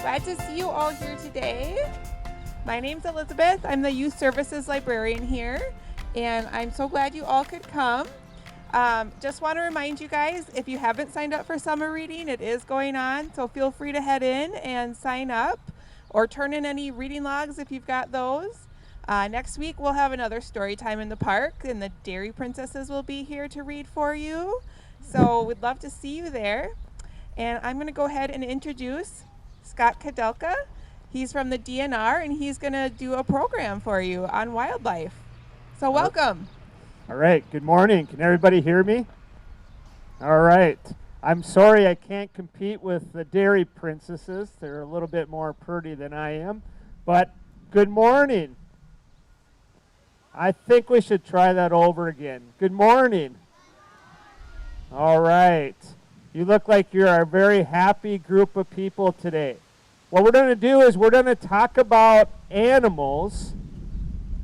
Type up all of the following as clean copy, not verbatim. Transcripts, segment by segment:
Glad to see you all here today. My name's Elizabeth. I'm the Youth Services Librarian here, and I'm so glad you all could come. Just want to remind you guys, if you haven't signed up for summer reading, it is going on, so feel free to head in and sign up or turn in any reading logs if you've got those. Next week, we'll have another story time in the park, and the Dairy Princesses will be here to read for you. So we'd love to see you there. And I'm going to go ahead and introduce Scott Kadelka. He's from the DNR, and he's going to do a program for you on wildlife. So welcome. All right, good morning. Can everybody hear me? All right. I'm sorry I can't compete with the Dairy Princesses. They're a little bit more pretty than I am. But good morning. I think we should try that over again. Good morning. All right. You look like you're a very happy group of people today. What we're going to do is we're going to talk about animals.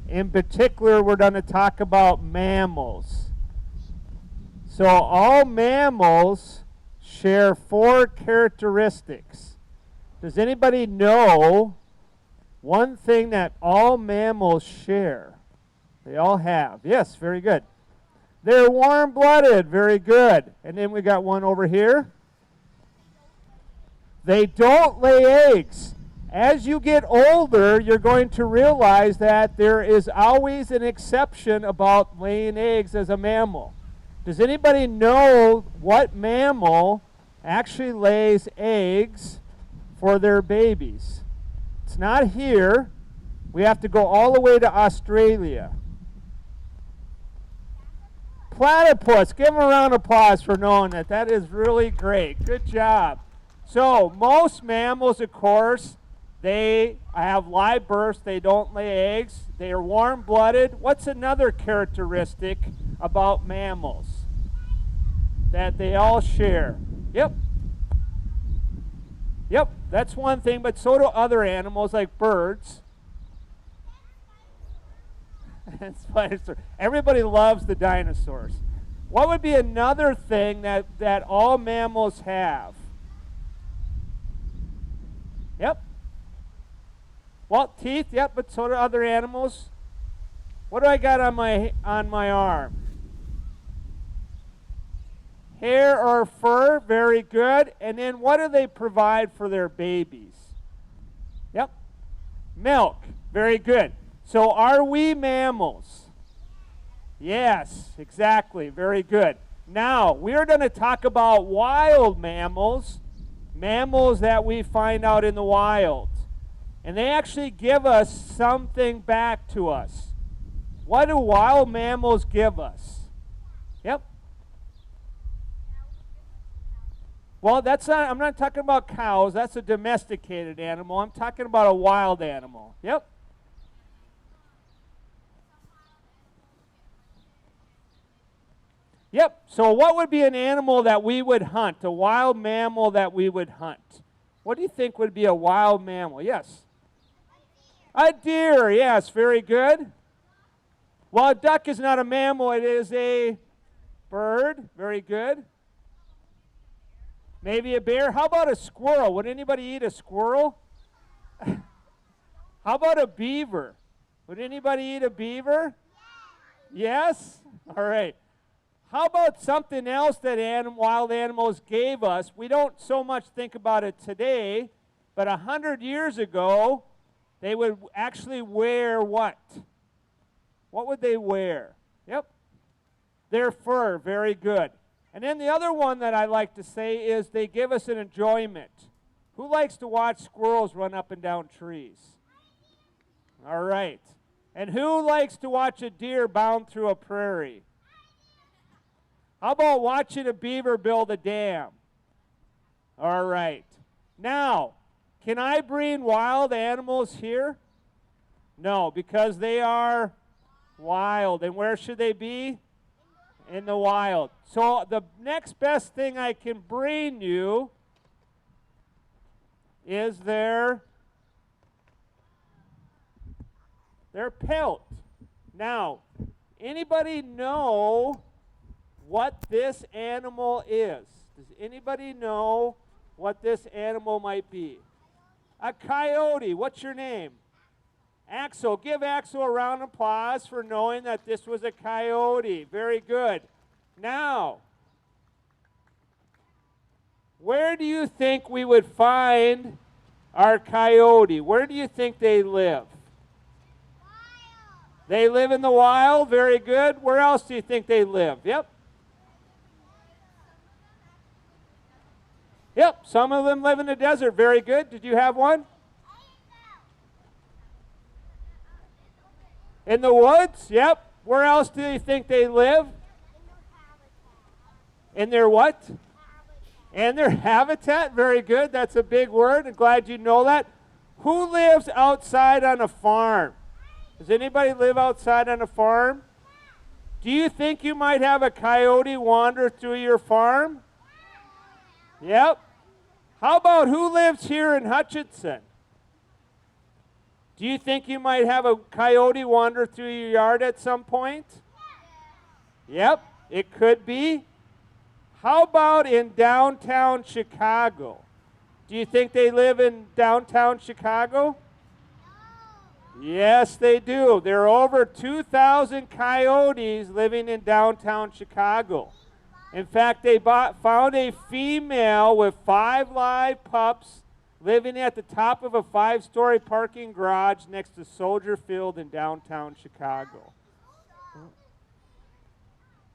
In particular, we're going to talk about mammals. So all mammals share 4 characteristics. Does anybody know one thing that all mammals share? They all have. Yes, very good. They're warm-blooded. Very good. And then we got one over here. They don't lay eggs. As you get older, you're going to realize that there is always an exception about laying eggs as a mammal. Does anybody know what mammal actually lays eggs for their babies? It's not here. We have to go all the way to Australia. Platypus. Give them a round of applause for knowing that. That is really great. Good job. So most mammals, of course, they have live births. They don't lay eggs. They are warm-blooded. What's another characteristic about mammals that they all share? Yep, that's one thing, but so do other animals like birds. Everybody loves the dinosaurs. What would be another thing that all mammals have? Yep. Well, teeth, yep, but so do other animals. What do I got on my arm? Hair or fur, very good. And then what do they provide for their babies? Yep. Milk, very good. So are we mammals? Yes, exactly, very good. Now, we're going to talk about wild mammals, mammals that we find out in the wild. And they actually give us something back to us. What do wild mammals give us? Yep. Well, I'm not talking about cows. That's a domesticated animal. I'm talking about a wild animal. Yep. Yep. So what would be an animal that we would hunt? A wild mammal that we would hunt? What do you think would be a wild mammal? Yes. A deer, yes, very good. Well, a duck is not a mammal, it is a bird. Very good. Maybe a bear. How about a squirrel? Would anybody eat a squirrel? How about a beaver? Would anybody eat a beaver? Yes? All right. How about something else that wild animals gave us? We don't so much think about it today, but 100 years ago, they would actually wear what? What would they wear? Yep. Their fur. Very good. And then the other one that I like to say is they give us an enjoyment. Who likes to watch squirrels run up and down trees? All right. And who likes to watch a deer bound through a prairie? How about watching a beaver build a dam? All right. Now, can I bring wild animals here? No, because they are wild. And where should they be? In the wild. So the next best thing I can bring you is their pelt. Now, anybody know what this animal is? Does anybody know what this animal might be? A coyote. What's your name? Axel. Give Axel a round of applause for knowing that this was a coyote. Very good. Now, where do you think we would find our coyote? Where do you think they live? They live in the wild. Very good. Where else do you think they live? Yep. Yep, some of them live in the desert. Very good. Did you have one? In the woods? Yep. Where else do you think they live? In their what? And their habitat. Very good. That's a big word. I'm glad you know that. Who lives outside on a farm? Does anybody live outside on a farm? Do you think you might have a coyote wander through your farm? Yep. How about who lives here in Hutchinson? Do you think you might have a coyote wander through your yard at some point? Yep, it could be. How about in downtown Chicago? Do you think they live in downtown Chicago? Yes, they do. There are over 2,000 coyotes living in downtown Chicago. In fact, they found a female with 5 live pups living at the top of a 5-story parking garage next to Soldier Field in downtown Chicago.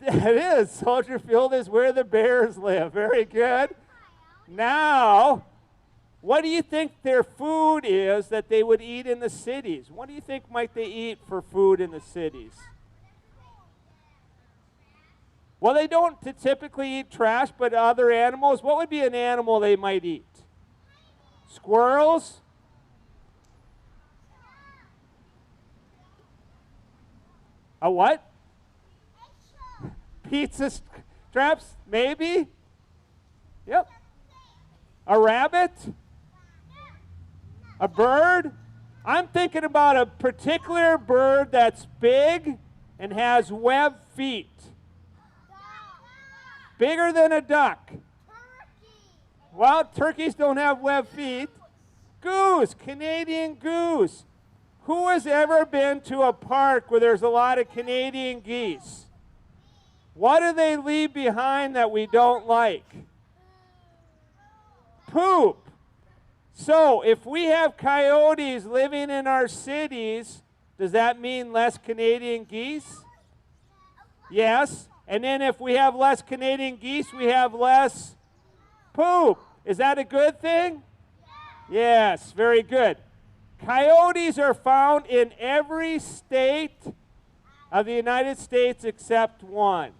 It is. Soldier Field is where the bears live. Very good. Now, what do you think their food is that they would eat in the cities? What do you think might they eat for food in the cities? Well, they don't typically eat trash, but other animals. What would be an animal they might eat? Squirrels? A what? Pizza scraps? Maybe? Yep. A rabbit? A bird? I'm thinking about a particular bird that's big and has webbed feet. Bigger than a duck. Turkey. Well, turkeys don't have webbed feet. Goose, Canadian goose. Who has ever been to a park where there's a lot of Canadian geese? What do they leave behind that we don't like? Poop. So, if we have coyotes living in our cities, does that mean less Canadian geese? Yes. And then if we have less Canadian geese, we have less poop. Is that a good thing? Yes, very good. Coyotes are found in every state of the United States except one.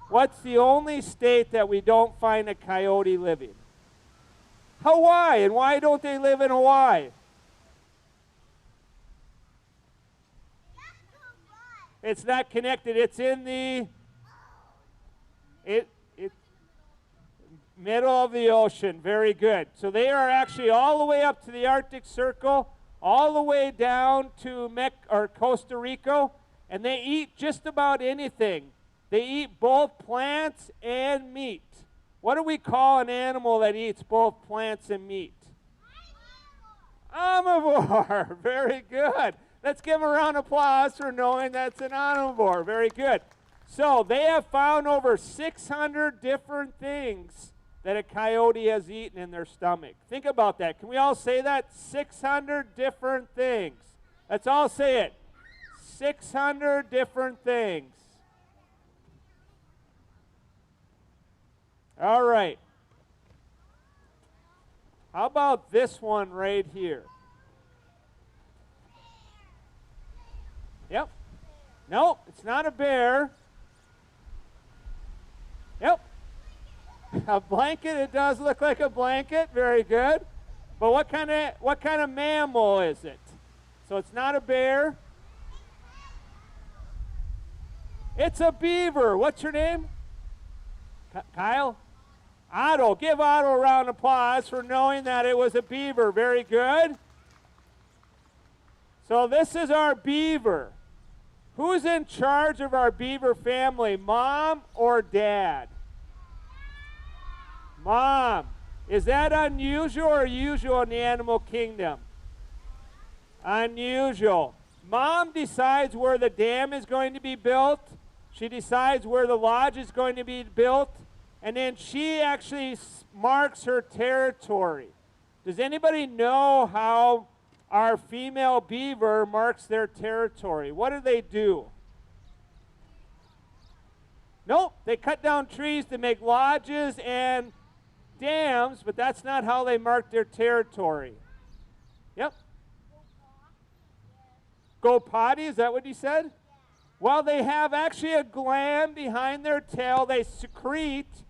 What's the only state that we don't find a coyote living? Hawaii. And why don't they live in Hawaii? It's not connected. It's in the middle of the ocean. Very good. So they are actually all the way up to the Arctic Circle, all the way down to Costa Rica, and they eat just about anything. They eat both plants and meat. What do we call an animal that eats both plants and meat? Omnivore. Very good. Let's give them a round of applause for knowing that's an omnivore. Very good. So they have found over 600 different things that a coyote has eaten in their stomach. Think about that. Can we all say that? 600 different things. Let's all say it. 600 different things. All right. How about this one right here? Yep. No, it's not a bear. Yep. A blanket. It does look like a blanket. Very good. But what kind of mammal is it? So it's not a bear. It's a beaver. What's your name? Kyle? Otto. Give Otto a round of applause for knowing that it was a beaver. Very good. So this is our beaver. Who's in charge of our beaver family, mom or dad? Mom. Is that unusual or usual in the animal kingdom? Unusual. Mom decides where the dam is going to be built. She decides where the lodge is going to be built. And then she actually marks her territory. Does anybody know how our female beaver marks their territory? What do? Nope, they cut down trees to make lodges and dams, but that's not how they mark their territory. Yep. Go potty, is that what you said? Well, they have actually a gland behind their tail. They secrete,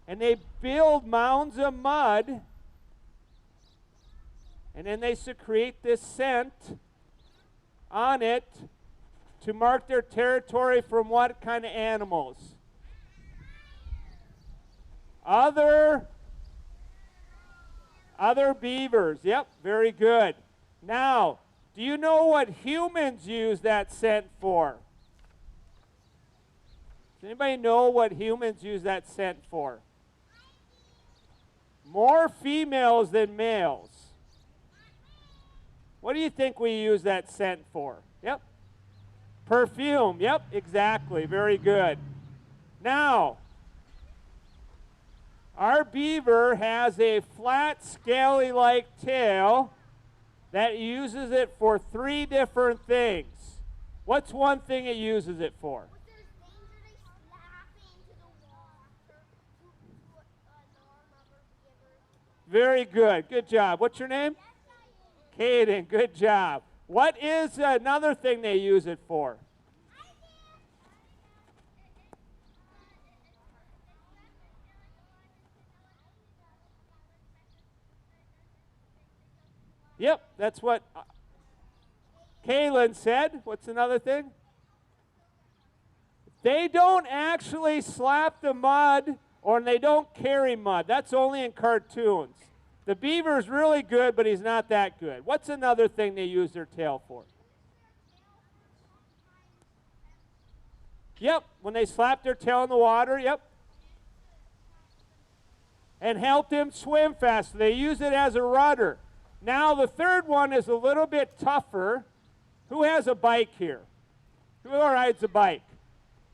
and they build mounds of mud, and then they secrete this scent on it to mark their territory from what kind of animals? Other beavers. Yep, very good. Now, do you know what humans use that scent for? Does anybody know what humans use that scent for? More females than males. What do you think we use that scent for? Yep. Perfume. Yep, exactly. Very good. Now, our beaver has a flat, scaly-like tail that uses it for 3 different things. What's one thing it uses it for? Very good. Good job. What's your name? Kaden. Good job. What is another thing they use it for? Yep, that's what Kaylin said. What's another thing? They don't actually slap the mud, or they don't carry mud. That's only in cartoons. The beaver's really good, but he's not that good. What's another thing they use their tail for? Yep, when they slap their tail in the water, yep. And help them swim faster. They use it as a rudder. Now, the third one is a little bit tougher. Who has a bike here? Who rides a bike?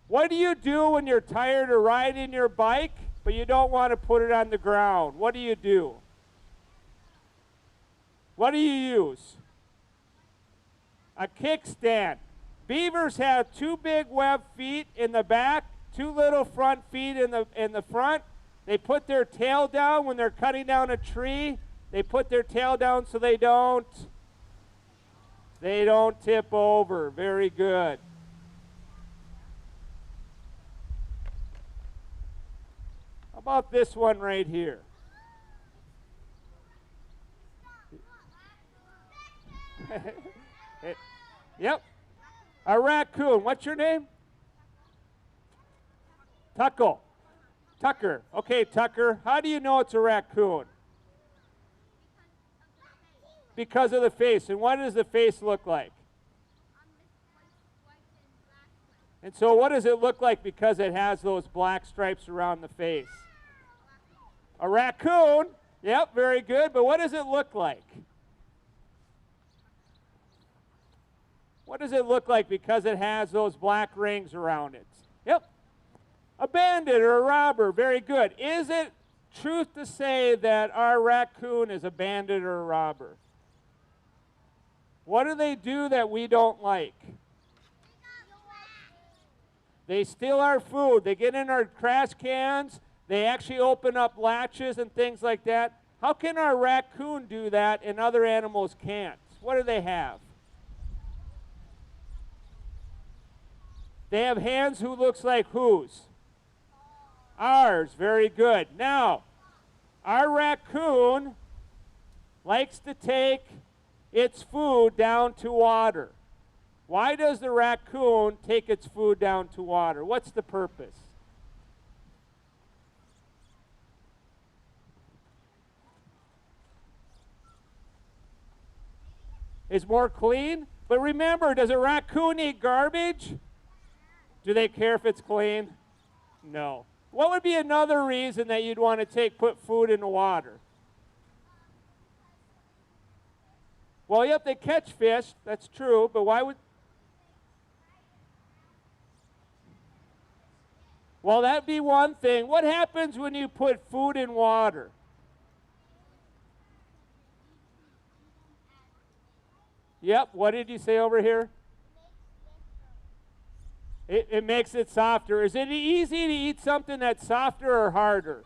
What do you do when you're tired of riding your bike, but you don't want to put it on the ground? What do you do? What do you use? A kickstand. Beavers have 2 big webbed feet in the back, 2 little front feet in the front. They put their tail down when they're cutting down a tree. They put their tail down so they don't tip over. Very good. How about this one right here? Yep. A raccoon. What's your name? Tucker. Okay, Tucker. How do you know it's a raccoon? Because of the face. And what does the face look like? And so what does it look like because it has those black stripes around the face? A raccoon. Yep, very good. But what does it look like? What does it look like because it has those black rings around it? Yep. A bandit or a robber. Very good. Is it truth to say that our raccoon is a bandit or a robber? What do they do that we don't like? They steal our food. They get in our trash cans. They actually open up latches and things like that. How can our raccoon do that and other animals can't? What do they have? They have hands who looks like whose? Ours. Very good. Now, our raccoon likes to take its food down to water. Why does the raccoon take its food down to water? What's the purpose? It's more clean. But remember, does a raccoon eat garbage? Do they care if it's clean? No. What would be another reason that you'd want to put food in the water? Well, yep, they catch fish. That's true. But why would... Well, that'd be one thing. What happens when you put food in water? Yep, what did you say over here? It makes it softer. Is it easy to eat something that's softer or harder?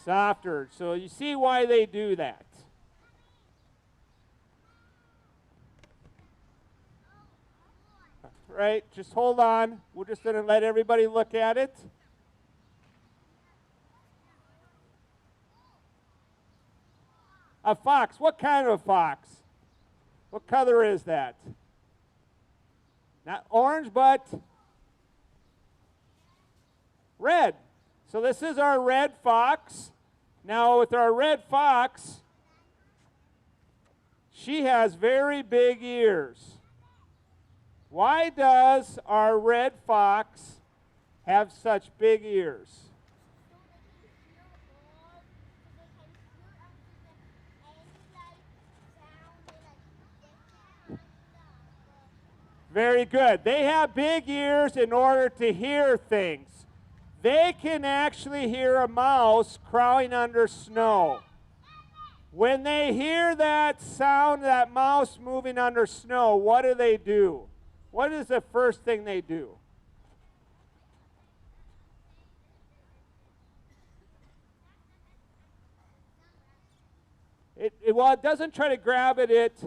Softer. So you see why they do that. Right, just hold on. We're just going to let everybody look at it. A fox. What kind of a fox? What color is that? Not orange, but red. So this is our red fox. Now with our red fox, she has very big ears. Why does our red fox have such big ears? Very good. They have big ears in order to hear things. They can actually hear a mouse crawling under snow. When they hear that sound, that mouse moving under snow, what do? What is the first thing they do? Well, it doesn't try to grab it.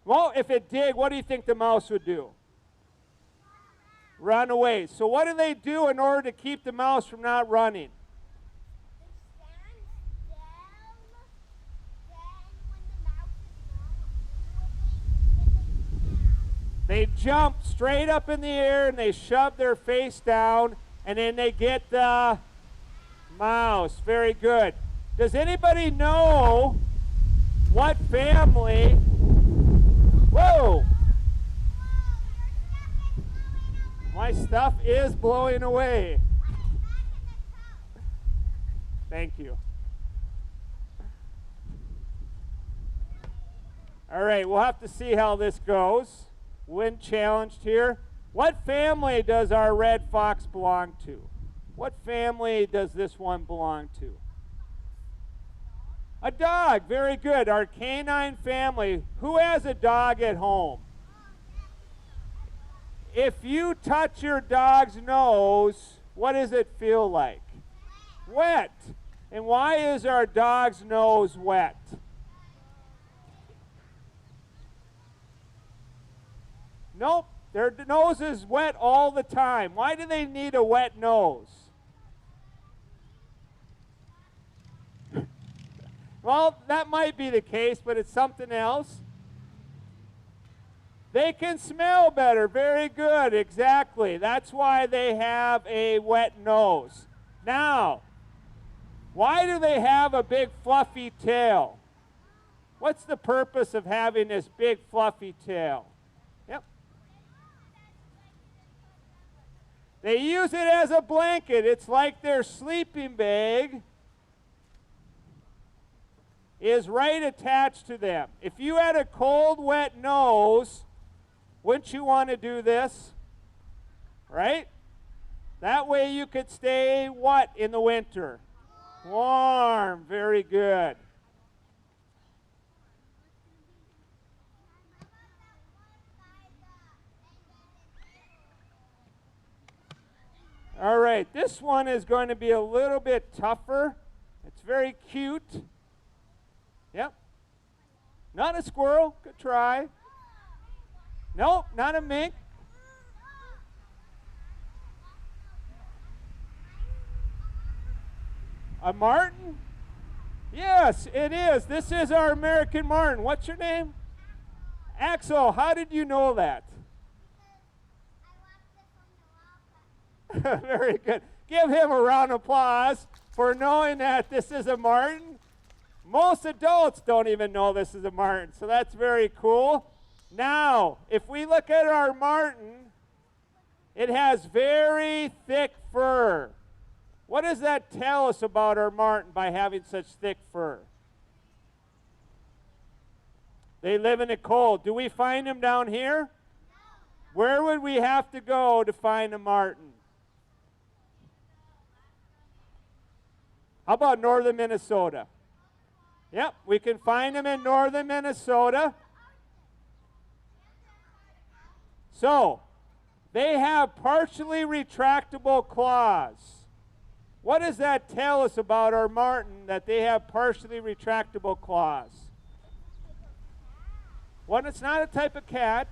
Well, if it did, what do you think the mouse would do? Run away. So what do they do in order to keep the mouse from not running? They jump straight up in the air and they shove their face down and then they get the mouse. Very good. Does anybody know what family? Whoa! My stuff is blowing away. Thank you. All right, we'll have to see how this goes. Wind challenged here. What family does our red fox belong to? What family does this one belong to? A dog. Very good. Our canine family. Who has a dog at home? If you touch your dog's nose, what does it feel like? Wet. And why is our dog's nose wet? Nope, their nose is wet all the time. Why do they need a wet nose? Well, that might be the case, but it's something else. They can smell better. Very good, exactly. That's why they have a wet nose. Now, why do they have a big fluffy tail? What's the purpose of having this big fluffy tail? They use it as a blanket. It's like their sleeping bag is right attached to them. If you had a cold, wet nose, wouldn't you want to do this? Right? That way you could stay what in the winter? Warm. Very good. All right, this one is going to be a little bit tougher. It's very cute. Yep. Not a squirrel. Good try. Nope, not a mink. A marten? Yes, it is. This is our American marten. What's your name? Axel. How did you know that? Very good. Give him a round of applause for knowing that this is a marten. Most adults don't even know this is a marten, so that's very cool. Now, if we look at our marten, it has very thick fur. What does that tell us about our marten by having such thick fur? They live in the cold. Do we find them down here? Where would we have to go to find a marten? How about northern Minnesota? Yep, we can find them in northern Minnesota. So, they have partially retractable claws. What does that tell us about our marten, that they have partially retractable claws? Well, it's not a type of cat.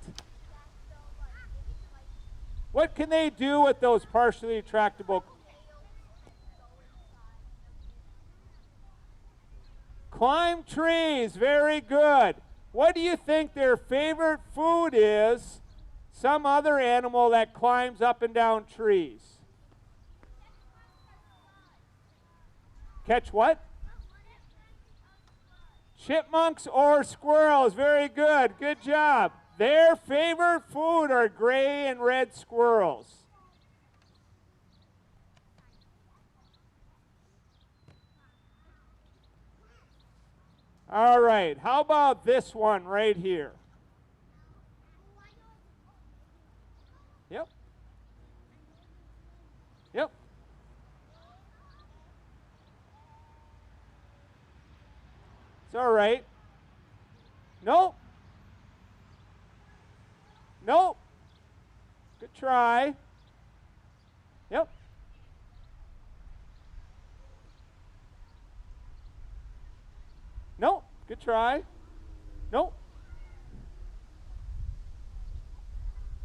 What can they do with those partially retractable claws? Climb trees, very good. What do you think their favorite food is? Some other animal that climbs up and down trees. Catch what? Chipmunks or squirrels, very good. Good job. Their favorite food are gray and red squirrels. All right, how about this one right here? Yep. Yep. It's all right. Nope. Nope. Good try. Yep. Nope. Good try. Nope.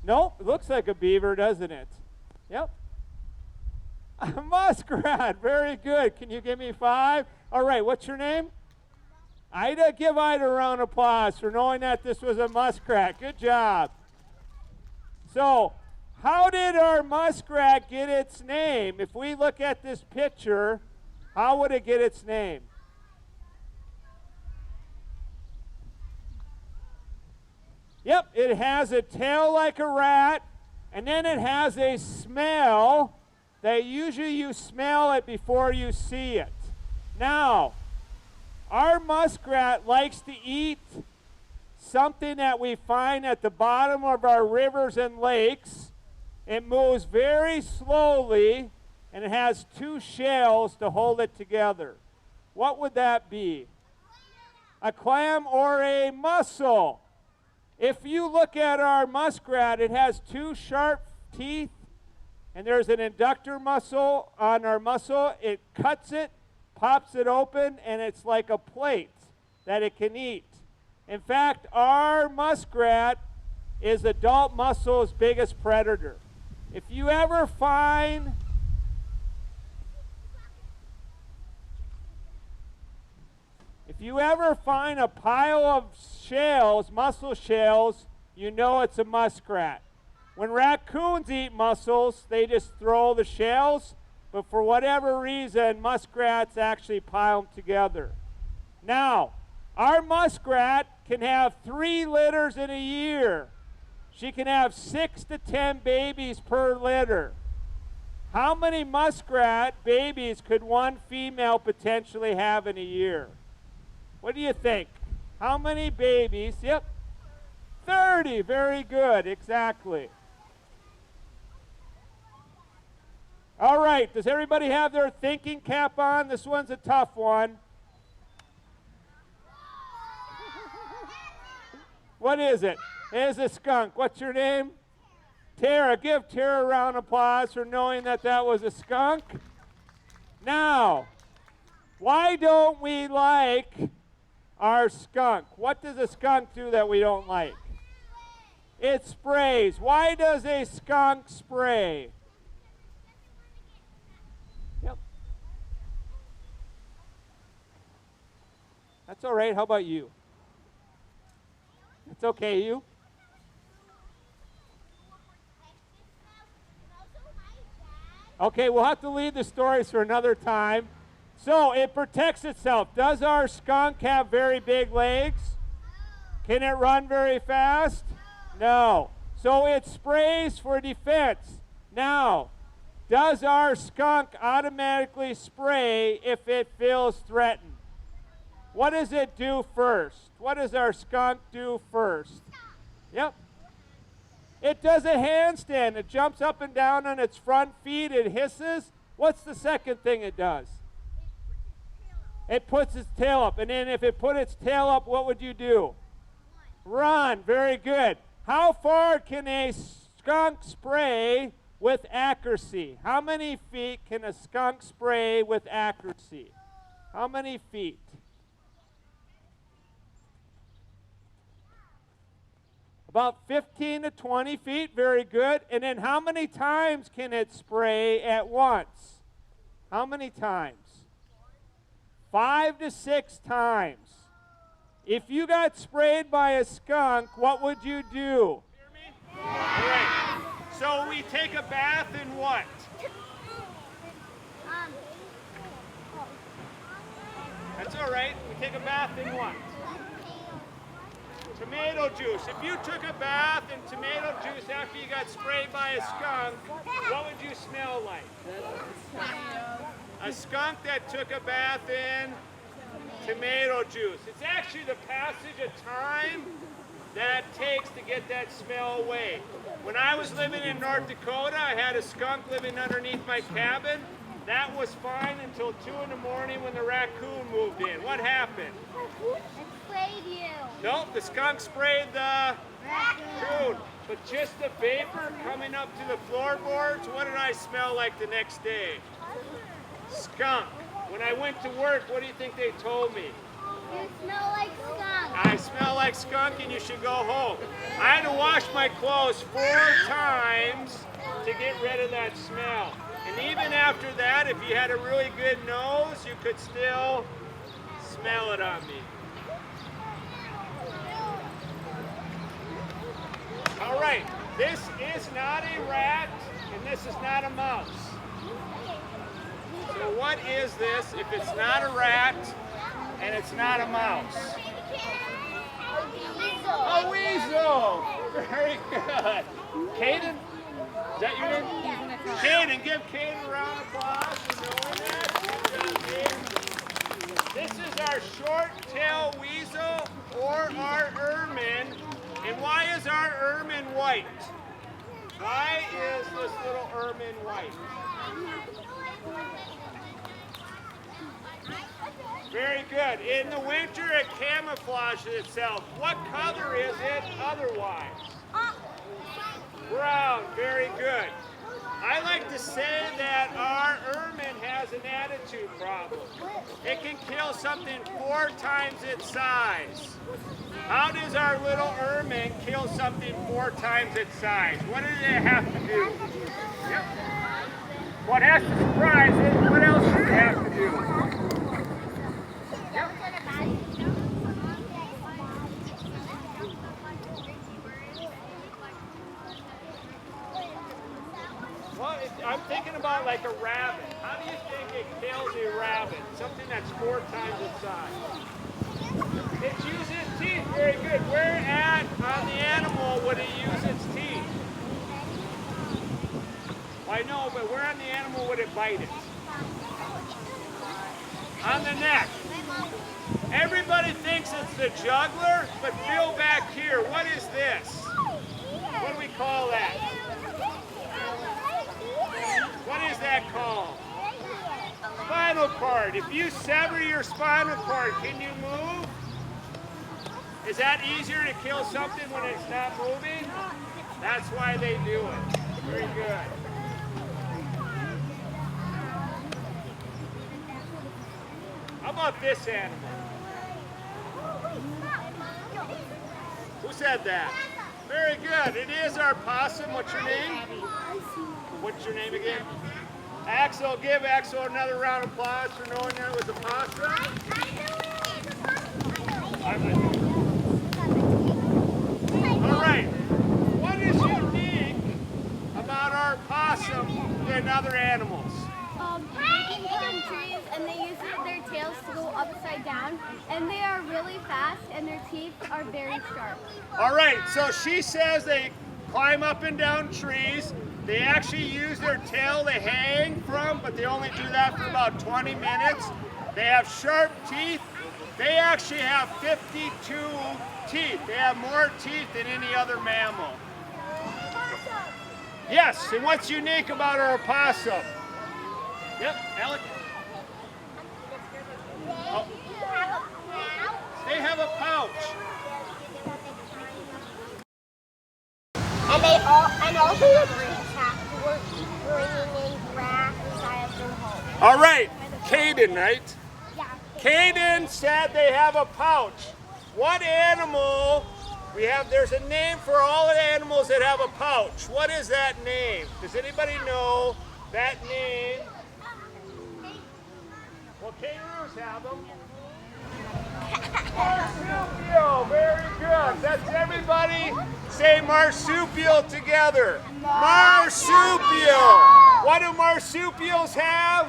Nope. It looks like a beaver, doesn't it? Yep. A muskrat. Very good. Can you give me 5? All right. What's your name? Ida. Give Ida a round of applause for knowing that this was a muskrat. Good job. So, how did our muskrat get its name? If we look at this picture, how would it get its name? Yep, it has a tail like a rat, and then it has a smell that usually you smell it before you see it. Now, our muskrat likes to eat something that we find at the bottom of our rivers and lakes. It moves very slowly, and it has 2 shells to hold it together. What would that be? A clam or a mussel? If you look at our muskrat, it has 2 sharp teeth, and there's an adductor muscle on our muscle. It cuts it, pops it open, and it's like a plate that it can eat. In fact, our muskrat is adult mussel's biggest predator. If you ever find a pile of shells, mussel shells, you know it's a muskrat. When raccoons eat mussels, they just throw the shells, but for whatever reason, muskrats actually pile them together. Now, our muskrat can have 3 litters in a year. She can have 6 to 10 babies per litter. How many muskrat babies could one female potentially have in a year? What do you think? How many babies? Yep. 30. Very good. Exactly. All right. Does everybody have their thinking cap on? This one's a tough one. What is it? It is a skunk. What's your name? Tara. Give Tara a round of applause for knowing that that was a skunk. Now, why don't we like our skunk? What does a skunk do that we don't like? It sprays. Why does a skunk spray? Yep. That's all right. How about you? It's okay, you? Okay, we'll have to leave the stories for another time. So, it protects itself. Does our skunk have very big legs? Can it run very fast? No. So, it sprays for defense. Now, does our skunk automatically spray if it feels threatened? What does it do first? What does our skunk do first? Yep. It does a handstand. It jumps up and down on its front feet. It hisses. What's the second thing it does? It puts its tail up. And then if it put its tail up, what would you do? Run. Very good. How far can a skunk spray with accuracy? How many feet can a skunk spray with accuracy? How many feet? About 15 to 20 feet. Very good. And then how many times can it spray at once? How many times? 5 to 6 times. If you got sprayed by a skunk, what would you do? Hear me? All right. So we take a bath in what? That's all right. We take a bath in what? Tomato juice. If you took a bath in tomato juice after you got sprayed by a skunk, what would you smell like? A skunk that took a bath in tomato juice. It's actually the passage of time that takes to get that smell away. When I was living in North Dakota, I had a skunk living underneath my cabin. That was fine until 2 in the morning when the raccoon moved in. What happened? It sprayed you. Nope, the skunk sprayed the raccoon. But just the vapor coming up to the floorboards, what did I smell like the next day? Skunk. When I went to work, what do you think they told me? You smell like skunk. I smell like skunk and you should go home. I had to wash my clothes 4 times to get rid of that smell. And even after that, if you had a really good nose, you could still smell it on me. All right, this is not a rat and this is not a mouse. So what is this if it's not a rat and it's not a mouse? A weasel! Very good. Caden? Is that your name? Caden, give Caden a round of applause for knowing that. This is our short-tailed weasel or our ermine. And why is our ermine white? Why is this little ermine white? Very good. In the winter, it camouflages itself. What color is it otherwise? Brown. Very good. I like to say that our ermine has an attitude problem. It can kill something 4 times its size. How does our little ermine kill something 4 times its size? What does it have to do? Yep. What has to surprise it? What else does it have to do? Well, I'm thinking about like a rabbit. How do you think it kills a rabbit? Something that's 4 times its size. It uses its teeth. Very good. Where at on the animal would it use its teeth? I know, but where on the animal would it bite it? On the neck. Everybody thinks it's the jugular, but feel back here. What is this? What do we call that? What is that called? Spinal cord. If you sever your spinal cord, can you move? Is that easier to kill something when it's not moving? That's why they do it. Very good. How about this animal? Who said that? Very good. It is our possum. What's your name? What's your name again? Axel. Give Axel another round of applause for knowing that it was a possum. All right. What is unique about our possum than other animals? They can climb trees and they use their tails to go upside down, and they are really fast and their teeth are very sharp. All right, so she says they climb up and down trees. They actually use their tail to hang from, but they only do that for about 20 minutes. They have sharp teeth. They actually have 52 teeth. They have more teeth than any other mammal. Yes, and what's unique about our opossum? Yep, Alec. Oh. They have a pouch. And also the trees have to work bringing in grass inside of their home. All right, Caden, right? Yeah. Caden said they have a pouch. What animal, there's a name for all the animals that have a pouch. What is that name? Does anybody know that name? Well, kangaroos have them. Marsupial, very good. That's everybody say marsupial together. Marsupial. What do marsupials have?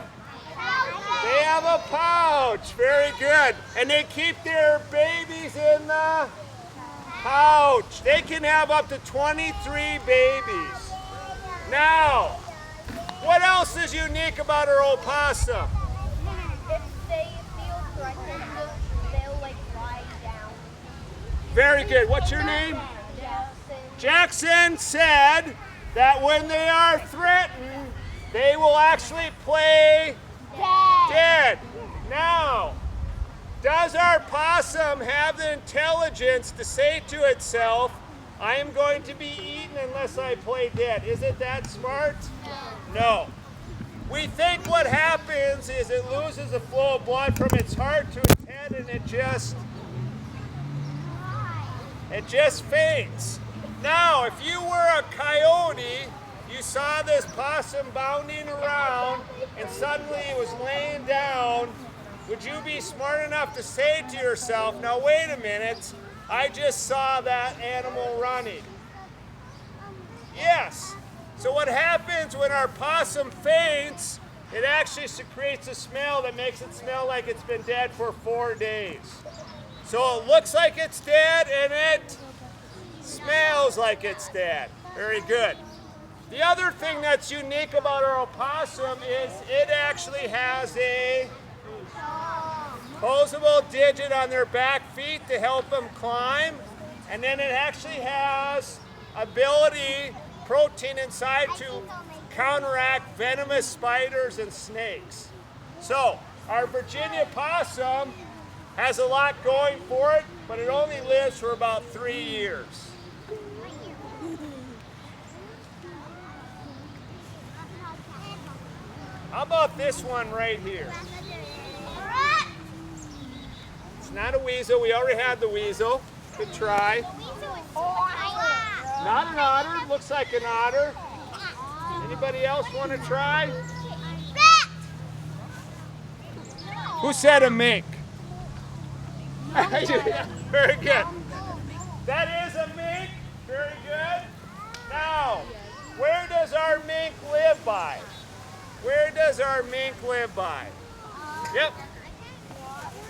They have a pouch. Very good. And they keep their babies in the pouch. They can have up to 23 babies. Now, what else is unique about our opossum? If they feel threatened, they'll like lie down. Very good. What's your name? Jackson said that when they are threatened, they will actually play dead. Now, does our possum have the intelligence to say to itself, I am going to be eaten unless I play dead? Is it that smart? No. We think what happens is it loses the flow of blood from its heart to its head and it just faints. Now, if you were a coyote, you saw this possum bounding around and suddenly it was laying down, would you be smart enough to say to yourself, now wait a minute, I just saw that animal running? Yes. So what happens when our possum faints, it actually secretes a smell that makes it smell like it's been dead for 4 days. So it looks like it's dead and it smells like it's dead. Very good. The other thing that's unique about our opossum is it actually has a opposable digit on their back feet to help them climb. And then it actually has ability, protein inside to counteract venomous spiders and snakes. So our Virginia possum has a lot going for it, but it only lives for about 3 years. How about this one right here? It's not a weasel. We already had the weasel. Good try. Not an otter. Looks like an otter. Anybody else want to try? Who said a mink? Very good. That is a mink. Very good. Now, where does our mink live by? Where does our mink live by? Yep.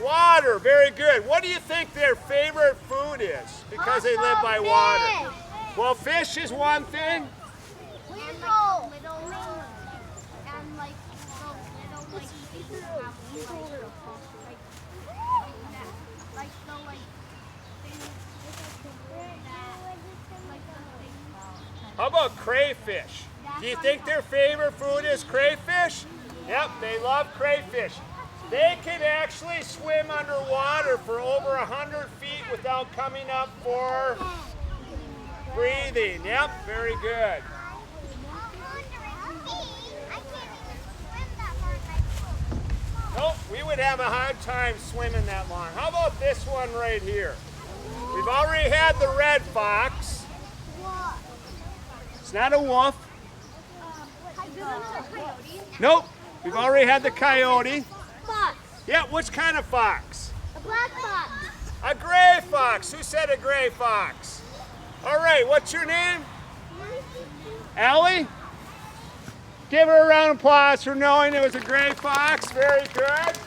Water. Very good. What do you think their favorite food is? Because they live by water. Well, fish is one thing. How about crayfish? Do you think their favorite food is crayfish? Yep, they love crayfish. They can actually swim underwater for over 100 feet without coming up for breathing. Yep, very good. Nope, we would have a hard time swimming that long. How about this one right here? We've already had the red fox. It's not a wolf. Nope, we've already had the coyote. Fox. Yeah, which kind of fox? A black fox. A gray fox. Who said a gray fox? All right, what's your name? Allie? Give her a round of applause for knowing it was a gray fox. Very good.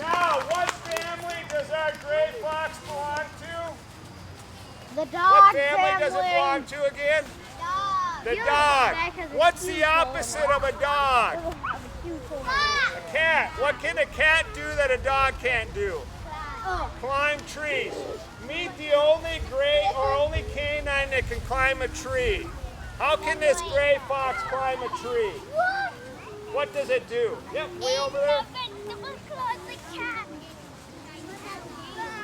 Now, what family does our gray fox belong to? The dog What family does it belong to again? Dog. The dog. What's the opposite of a dog? A cat. What can a cat do that a dog can't do? Climb trees. Meet the only gray or only canine that can climb a tree. How can this gray fox climb a tree? What does it do? Yep, way over there.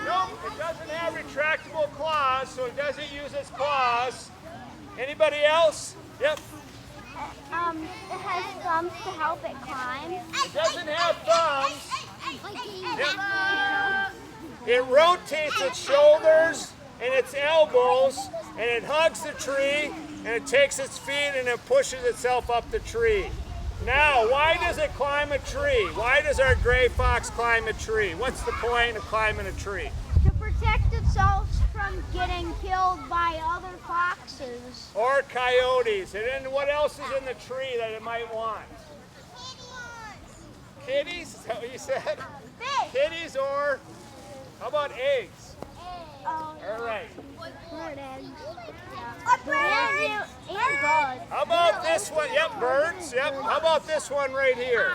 Nope, it doesn't have retractable claws, so it doesn't use its claws. Anybody else? Yep. It has thumbs to help it climb. It doesn't have thumbs. Yep. It rotates its shoulders and its elbows, and it hugs the tree, and it takes its feet and it pushes itself up the tree. Now, why does it climb a tree? Why does our gray fox climb a tree? What's the point of climbing a tree? To protect itself from getting killed by other foxes. Or coyotes. And then what else is in the tree that it might want? Kitties? Is that what you said? Fish. Kitties, or how about eggs? Oh, All right. bird eggs. And bugs. How about this one? Yep, birds. Yep. How about this one right here?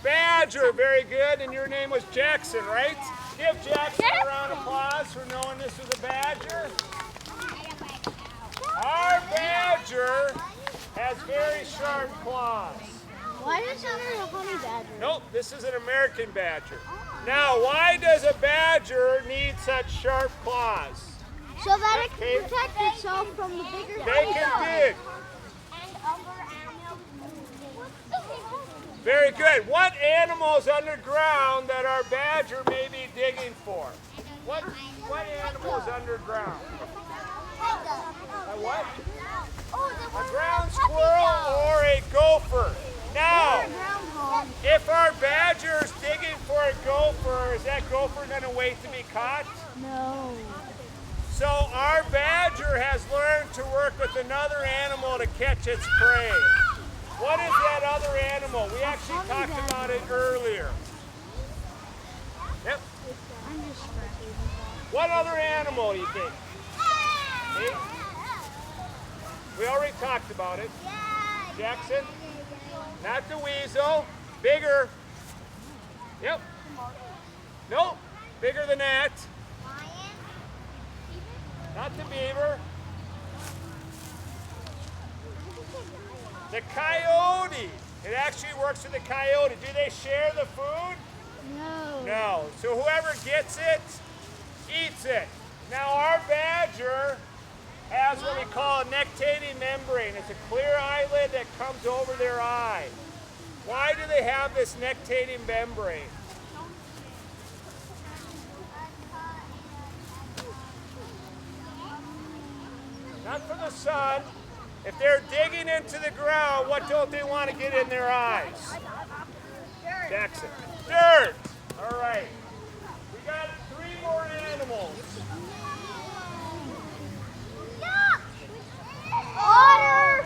Badger. Very good. And your name was Jackson, right? Give Jackson a round of applause for knowing this was a badger. Our badger has very sharp claws. Why is there a honey badger? Nope, this is an American badger. Now, why does a badger need such sharp claws? So that it can protect itself from the bigger They can dig. Very good. What animals underground that our badger may be digging for? What animals underground? A what? A ground squirrel or a gopher. Now, if our badger is digging for a gopher, is that gopher going to wait to be caught? No. So our badger has learned to work with another animal to catch its prey. What is that other animal? We actually talked about it earlier. Yep. What other animal do you think? See? We already talked about it. Jackson? Not the weasel. Bigger. Yep. Nope. Bigger than that. Not the beaver. The coyote. It actually works with the coyote. Do they share the food? No. No. So whoever gets it, eats it. Now our badger has what we call a nectating membrane. It's a clear eyelid that comes over their eye. Why do they have this nectating membrane? Not for the sun. If they're digging into the ground, what don't they want to get in their eyes? Jackson. Dirt. All right. We got 3 more animals. Otter!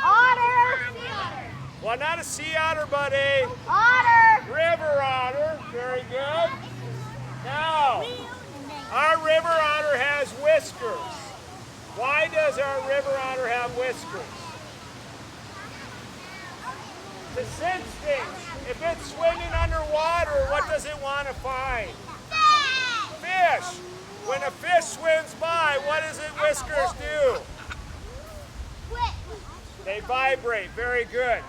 Otter! Well, not a sea otter, but a Otter! river otter. Very good. Now, our river otter has whiskers. Why does our river otter have whiskers? To sense things. If it's swimming underwater, what does it want to find? Fish. When a fish swims by, what does its whiskers do? They vibrate. Very good.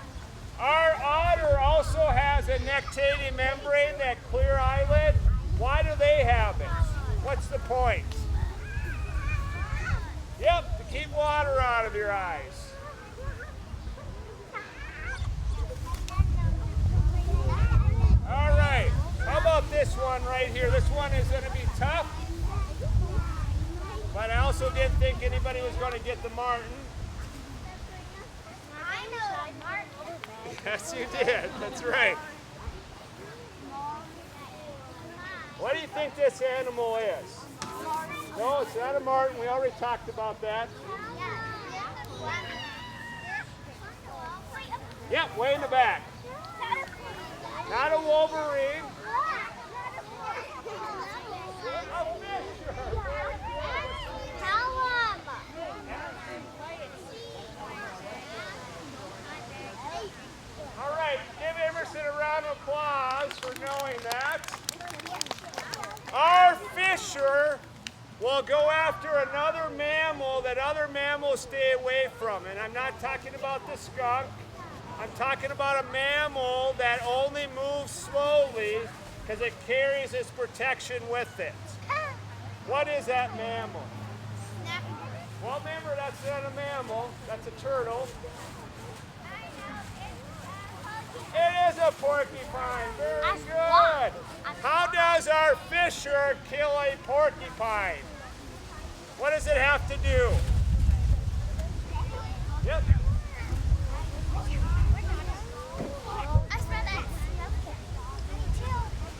Our otter also has a nectating membrane, that clear eyelid. Why do they have it? What's the point? Yep, to keep water out of your eyes. All right, how about this one right here? This one is going to be tough, but I also didn't think anybody was going to get the marten. I know, Martin. Yes, you did. That's right. What do you think this animal is? No, it's not a marten. We already talked about that. Yep, way in the back. Not a wolverine. A fisher. will go after another mammal that other mammals stay away from. And I'm not talking about the skunk. I'm talking about a mammal that only moves slowly because it carries its protection with it. What is that mammal? Well, remember, that's not a mammal. That's a turtle. It is a porcupine. Very good. How does our fisher kill a porcupine? What does it have to do? Yep.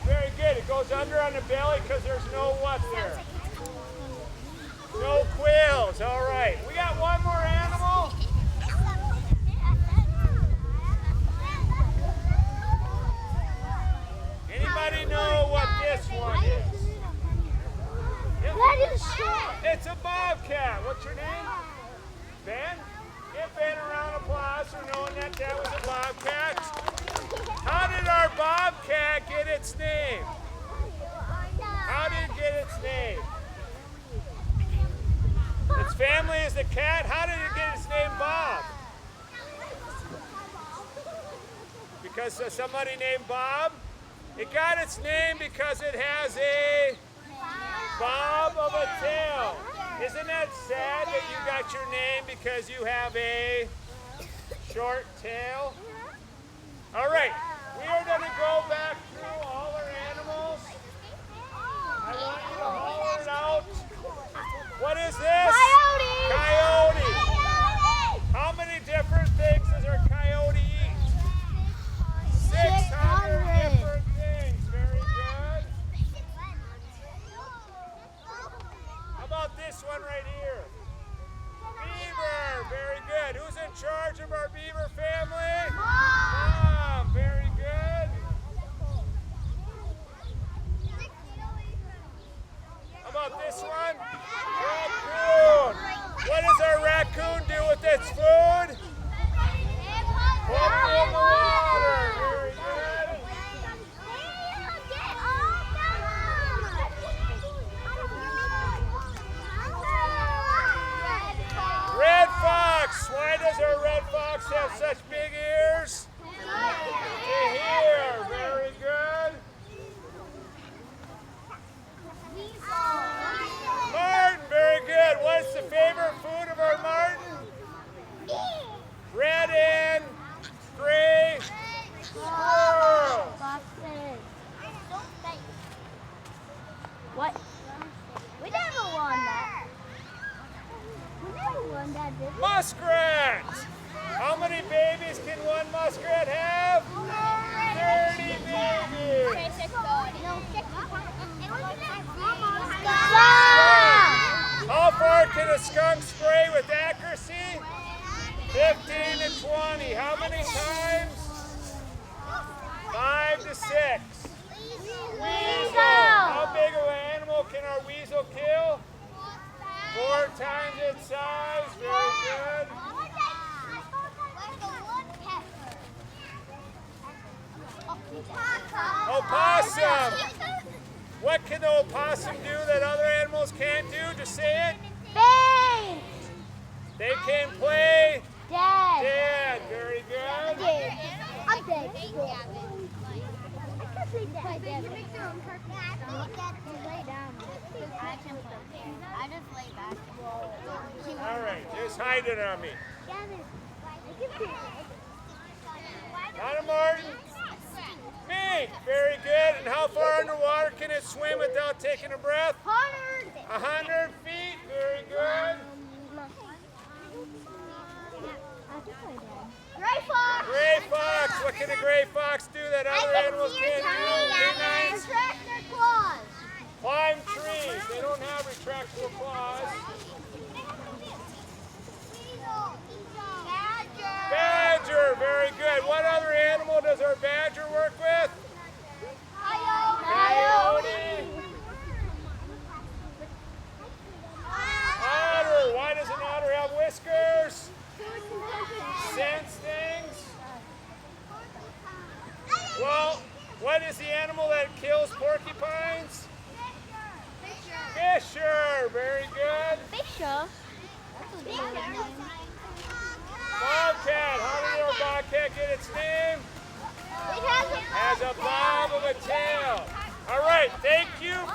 Very good. It goes under on the belly because there's no what there? No quills. All right. We got one more animal. Anybody know what this one is? Yep. It's a bobcat. What's your name? Ben? Give Ben a round of applause for knowing that that was a bobcat. How did our bobcat get its name? How did it get its name? Its family is the cat. How did it get its name Bob? Because somebody named Bob? It got its name because it has a bob of a tail. Isn't that sad that you got your name because you have a short tail? All right, we are going to go back through all our animals. I want you to holler it out. What is this? Coyote! Coyote. How many different things does our coyote eat? 600 different things. Very good. How about this one right here? Beaver. Very good. Who's in charge of our beaver family? Mom. Very good. How about this one? Raccoon. What does our raccoon do with its food? Put it in the water. Very good. Red fox. Why does our red fox have such big ears? To hear. Very good. Martin. Very good. What's the favorite food of our martin? Red and gray squirrel. What? We never won that. We never won that, did we? Muskrat. How many babies can one muskrat have? 30 babies. How far can a skunk spray with accuracy? 15 to 20. How many times? 5 to 6. Weasel. How big of an animal can our weasel kill? 4 times its size. Very good. Opossum. What can the opossum do that other animals can't do? Just say it. Faint. They can play Dead. dead. Very good. I'm dead. I just lay back. All right, just hide it on me. Not a Martin. Mink. Very good. And how far underwater can it swim without taking a breath? 100 feet. Very good. Gray fox. Gray fox. What can a gray fox do that other animals can't do? Canines. Retract their claws. Climb trees. They don't have retractable claws. Badger. Very good. What other animal does our badger work with? Coyote. Otter. Why does an otter have whiskers? Sense things. Well, what is the animal that kills porcupines? Fisher. Very good. Fisher. Bobcat. How did our bobcat get its name? It has Has a bob of a tail. All right, thank you